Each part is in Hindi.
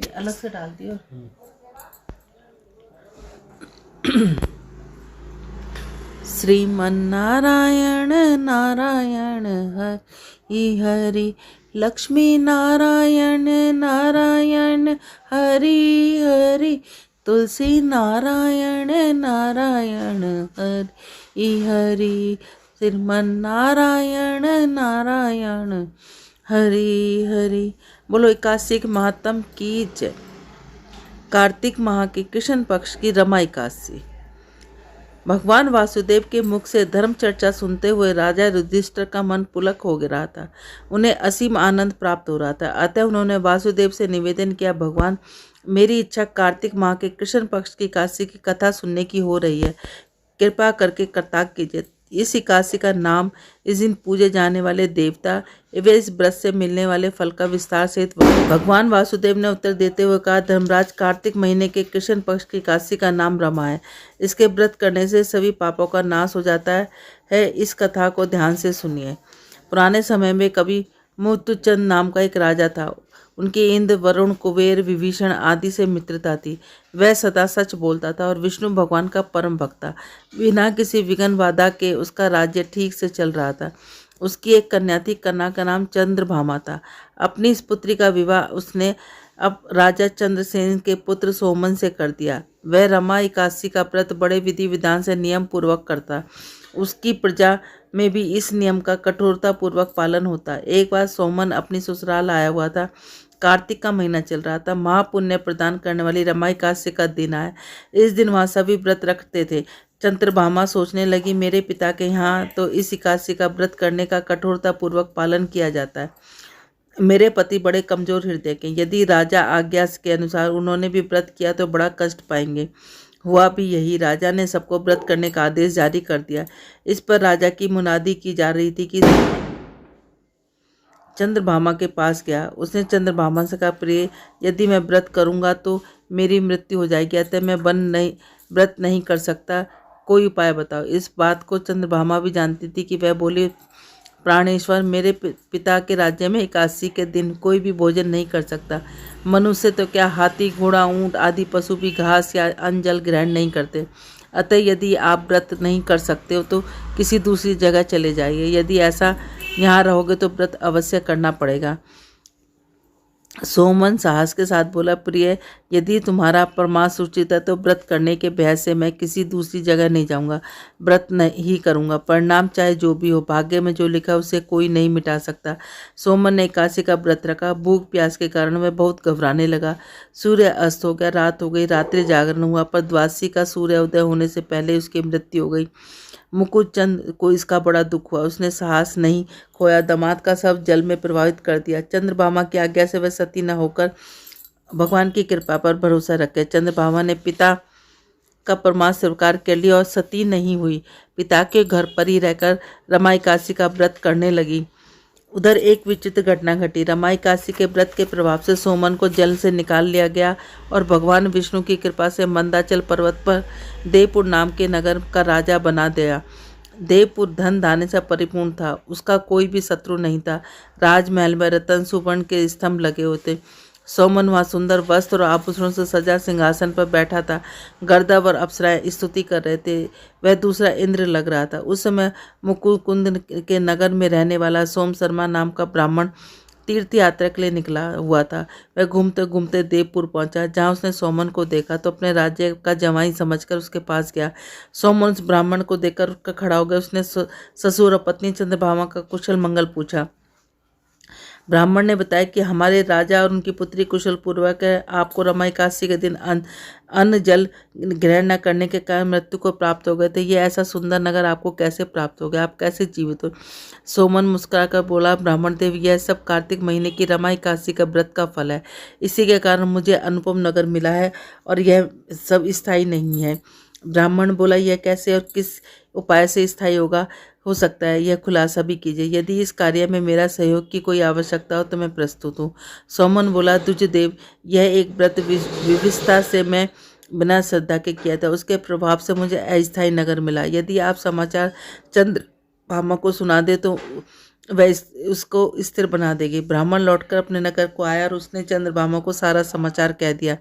ये अलग से डाल दियो। श्रीमन्नारायण नारायण हरि हरि, लक्ष्मी नारायण नारायण हरि हरि, तुलसी नारायण नारायण हरि हरि, श्रीमन्नारायण नारायण हरि हरि। बोलो एकादशी के महात्म की जय। कार्तिक माह के कृष्ण पक्ष की रमा एकादशी। भगवान वासुदेव के मुख से धर्म चर्चा सुनते हुए राजा युधिष्ठिर का मन पुलक हो रहा था। उन्हें असीम आनंद प्राप्त हो रहा था। अतः उन्होंने वासुदेव से निवेदन किया, भगवान, मेरी इच्छा कार्तिक माह के कृष्ण पक्ष की एकादशी की कथा सुनने की हो रही है, कृपा करके कर्ताक कीजिए। इस एकादशी का नाम इस दिन पूजे जाने वाले देवता एवं इस व्रत से मिलने वाले फल का विस्तार सहित भगवान वासुदेव ने उत्तर देते हुए कहा, धर्मराज, कार्तिक महीने के कृष्ण पक्ष की एकादशी का नाम रमा है। इसके व्रत करने से सभी पापों का नाश हो जाता है। इस कथा को ध्यान से सुनिए। पुराने समय में कवि मुत्तुचंद नाम का एक राजा था। उनकी इंद्र, वरुण, कुबेर, विभीषण आदि से मित्रता थी। वह सदा सच बोलता था और विष्णु भगवान का परम भक्त था। बिना किसी विघ्न बाधा के उसका राज्य ठीक से चल रहा था। उसकी एक कन्या थी, कन्या का नाम चंद्रभामा था। अपनी इस पुत्री का विवाह उसने अब राजा चंद्रसेन के पुत्र सोमन से कर दिया। वह रमा एकादशी का व्रत बड़े विधि विधान से नियम पूर्वक करता। उसकी प्रजा में भी इस नियम का कठोरता पूर्वक पालन होता। एक बार सोमन अपनी ससुराल आया हुआ था। कार्तिक का महीना चल रहा था। महापुण्य प्रदान करने वाली रमा एकादशी का दिन आया। इस दिन वहाँ सभी व्रत रखते थे। चंद्रभामा सोचने लगी, मेरे पिता के यहाँ तो इस एकादशी का व्रत करने का कठोरता पूर्वक पालन किया जाता है। मेरे पति बड़े कमजोर हृदय के, यदि राजा आज्ञा के अनुसार उन्होंने भी व्रत किया तो बड़ा कष्ट पाएंगे। हुआ भी यही। राजा ने सबको व्रत करने का आदेश जारी कर दिया। इस पर राजा की मुनादी की जा रही थी कि चंद्रभामा के पास गया। उसने चंद्रभामा से कहा, प्रिय, यदि मैं व्रत करूंगा तो मेरी मृत्यु हो जाएगी, अतः मैं व्रत नहीं कर सकता, कोई उपाय बताओ। इस बात को चंद्रभामा भी जानती थी कि वह बोली, प्राणेश्वर, मेरे पिता के राज्य में एकादशी के दिन कोई भी भोजन नहीं कर सकता। मनुष्य तो क्या, हाथी, घोड़ा, ऊंट आदि पशु भी घास या अन्न जल ग्रहण नहीं करते। अतः यदि आप व्रत नहीं कर सकते हो तो किसी दूसरी जगह चले जाइए। यदि ऐसा यहाँ रहोगे तो व्रत अवश्य करना पड़ेगा। सोमन साहस के साथ बोला, प्रिय, यदि तुम्हारा परमात्म उचित है तो व्रत करने के भय से मैं किसी दूसरी जगह नहीं जाऊंगा, व्रत नहीं करूंगा। परिणाम चाहे जो भी हो, भाग्य में जो लिखा उसे कोई नहीं मिटा सकता। सोमन ने एकादशी का व्रत रखा। भूख प्यास के कारण वह बहुत घबराने लगा। सूर्य अस्त हो गया, रात हो गई, रात्रि जागरण हुआ, पर द्वादशी का सूर्य उदय होने से पहले उसकी मृत्यु हो गई। मुकुंद चंद को इसका बड़ा दुख हुआ। उसने साहस नहीं खोया, दामाद का शव जल में प्रभावित कर दिया। चंद्रभामा की आज्ञा से वह सती न होकर भगवान की कृपा पर भरोसा रखे। चंद्रभामा ने पिता का परमार्थ स्वीकार कर लिया और सती नहीं हुई। पिता के घर पर ही रहकर रमा एकादशी का व्रत करने लगी। उधर एक विचित्र घटना घटी। रमा एकादशी के व्रत के प्रभाव से सोमन को जल से निकाल लिया गया और भगवान विष्णु की कृपा से मंदाचल पर्वत पर देवपुर नाम के नगर का राजा बना दिया। देवपुर धन धान्य से परिपूर्ण था। उसका कोई भी शत्रु नहीं था। राजमहल में रतन सुवर्ण के स्तंभ लगे होते। सोमन वहाँ सुंदर वस्त्र और आभूषणों से सजा सिंहासन पर बैठा था। गंधर्व और अप्सराएं स्तुति कर रहे थे। वह दूसरा इंद्र लग रहा था। उस समय मुकुकुंद के नगर में रहने वाला सोम शर्मा नाम का ब्राह्मण तीर्थ यात्रा के लिए निकला हुआ था। वह घूमते घूमते देवपुर पहुंचा। जहां उसने सोमन को देखा तो अपने राज्य का जवाई समझकर उसके पास गया। सोमन उस ब्राह्मण को देखकर उसका खड़ा हो गया। उसने ससुर और पत्नी चंद्रभामा का कुशल मंगल पूछा। ब्राह्मण ने बताया कि हमारे राजा और उनकी पुत्री कुशल पूर्वक है। आपको रमा एकादशी के दिन अन्न जल ग्रहण न करने के कारण मृत्यु को प्राप्त हो गए थे। ये ऐसा सुंदर नगर आपको कैसे प्राप्त हो गया? आप कैसे जीवित हो? सोमन मुस्कुराकर बोला, ब्राह्मण देव, यह सब कार्तिक महीने की रमा एकादशी का व्रत का फल है। इसी के कारण मुझे अनुपम नगर मिला है और यह सब स्थायी नहीं है। ब्राह्मण बोला, यह कैसे और किस उपाय से स्थायी हो सकता है, यह खुलासा भी कीजिए। यदि इस कार्य में मेरा सहयोग की कोई आवश्यकता हो तो मैं प्रस्तुत हूँ। सोमन बोला, दुर्जदेव, यह एक व्रत विविधता से मैं बिना श्रद्धा के किया था। उसके प्रभाव से मुझे अस्थायी नगर मिला। यदि आप समाचार चंद्रभामा को सुना दे तो उसको स्थिर बना देगी। ब्राह्मण लौटकर अपने नगर को आया और उसने चंद्रभामा को सारा समाचार कह दिया।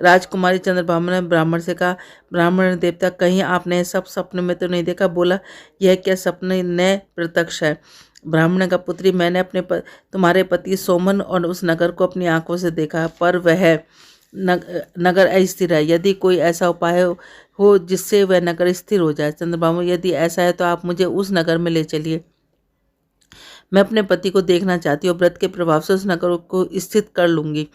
राजकुमारी चंद्रभामा ने ब्राह्मण से कहा, ब्राह्मण ने देवता, कहीं आपने यह सब सपने में तो नहीं देखा? बोला, यह क्या सपने न प्रत्यक्ष है। ब्राह्मण का पुत्री, मैंने तुम्हारे पति सोमन और उस नगर को अपनी आंखों से देखा, पर वह नगर अस्थिर है। यदि कोई ऐसा उपाय हो जिससे वह नगर स्थिर हो जाए। चंद्रभामा, यदि ऐसा है तो आप मुझे उस नगर में ले चलिए। मैं अपने पति को देखना चाहती हूँ। व्रत के प्रभाव से उस नगर को स्थित कर लूंगी।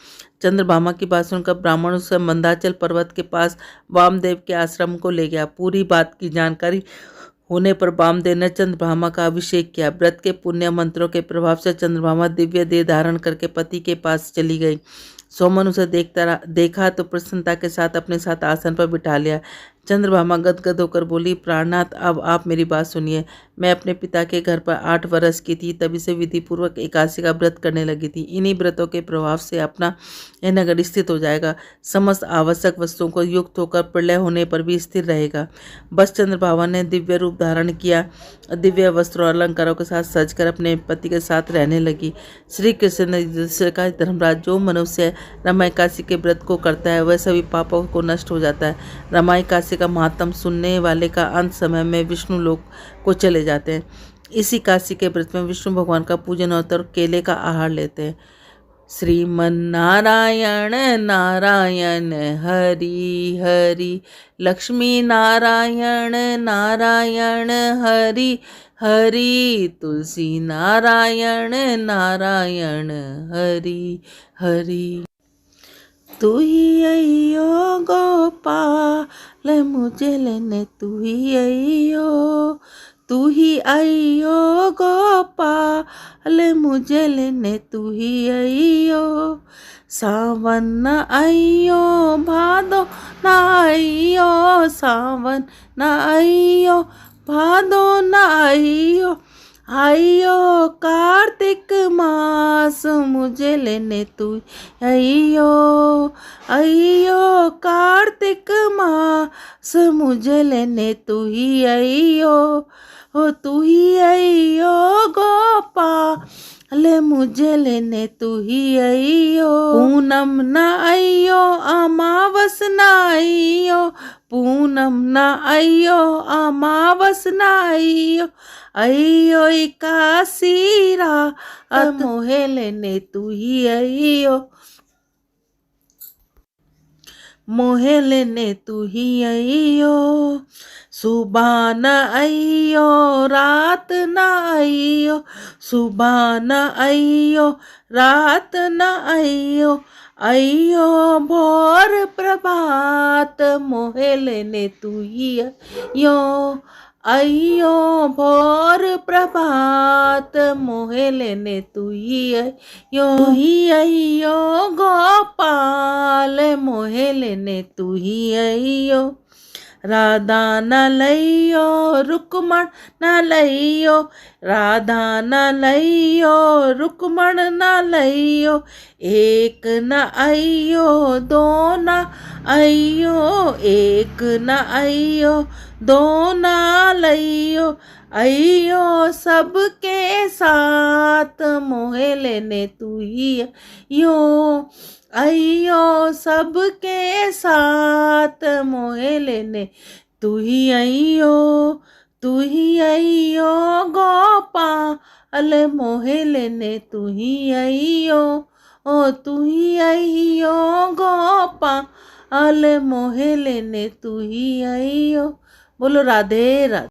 चंद्रभामा की बात सुनकर ब्राह्मण उसे मंदाचल पर्वत के पास वामदेव के आश्रम को ले गया। पूरी बात की जानकारी होने पर वामदेव ने चंद्रभामा का अभिषेक किया। व्रत के पुण्य मंत्रों के प्रभाव से चंद्रभामा दिव्य देह धारण करके पति के पास चली गई। सोमन उसे देखा तो प्रसन्नता के साथ अपने साथ आसन पर बिठा लिया। चंद्रभामा गदगद होकर बोली, प्राणनाथ, अब आप मेरी बात सुनिए। मैं अपने पिता के घर पर 8 वर्ष की थी, तभी से विधि पूर्वक एकादशी का व्रत करने लगी थी। इन्हीं व्रतों के प्रभाव से अपना यह नगर स्थित हो जाएगा। समस्त आवश्यक वस्तुओं को युक्त होकर प्रलय होने पर भी स्थिर रहेगा। बस चंद्रभामा ने दिव्य रूप धारण किया, दिव्य वस्त्रों और अलंकारों के साथ सजकर अपने पति के साथ रहने लगी। श्री कृष्ण ने कहा, धर्मराज, जो मनुष्य रमा एकादशी के व्रत को करता है वह सभी पापों को नष्ट हो जाता है। रमा एकादशी का महात्म सुनने वाले का अंत समय में विष्णु लोक को चले जाते हैं। इसी एकादशी के व्रत में विष्णु भगवान का पूजन होता है और केले का आहार लेते हैं। श्रीमन नारायण नारायण हरि हरि, लक्ष्मी नारायण नारायण हरि हरि, तुलसी नारायण नारायण हरि हरि। तू ही अइयो गोपाल मुझे लेने, तू ही अइयो, तू ही अइयो गोपाल मुझे लेने, तू ही अइयो। सावन न अइयो भादो न अइयो, सावन न अइयो भादो न अइयो, आइयो कार्तिक मास मुझे लेने, तू अइयो, अइयो कार्तिक मास मुझे लेने, तू ही अइयो, ओ तू ही अइयो गोपाल मुझे लेने, तू ही अइयो। पूनम न अइयो अमावस न अइयो, पूनम न अइयो अमावस न अइयो, अइयो एकादशी रात मोहे लेने, तू ही अइयो, मोहे लेने, तू ही अइयो। सुबह न अइयो रात न अइयो, सुबह न अइयो रात न अइयो, अइयो भोर प्रभात मोहे लेने, तू ही अइयो, अइयो भोर प्रभात मोहे लेने, तू ही अइयो, तू ही अइयो गोपाल मोहे लेने, तू ही अइयो। राधा न लइयो रुक्मण न लइयो, राधा न लइयो रुक्मण न लइयो, एक न अइयो दो न अइयो, एक न अइयो दो न लइयो, अइयो सबके साथ मोहे लेने, तू ही अइयो, अइयो सबके साथ मोहे लेने, तू ही अइयो, तू ही अइयो गोपाल मोहे लेने, तू ही अइयो, ओ तू ही अइयो गोपाल मोहे लेने, तू ही अइयो। बोलो राधे राधे।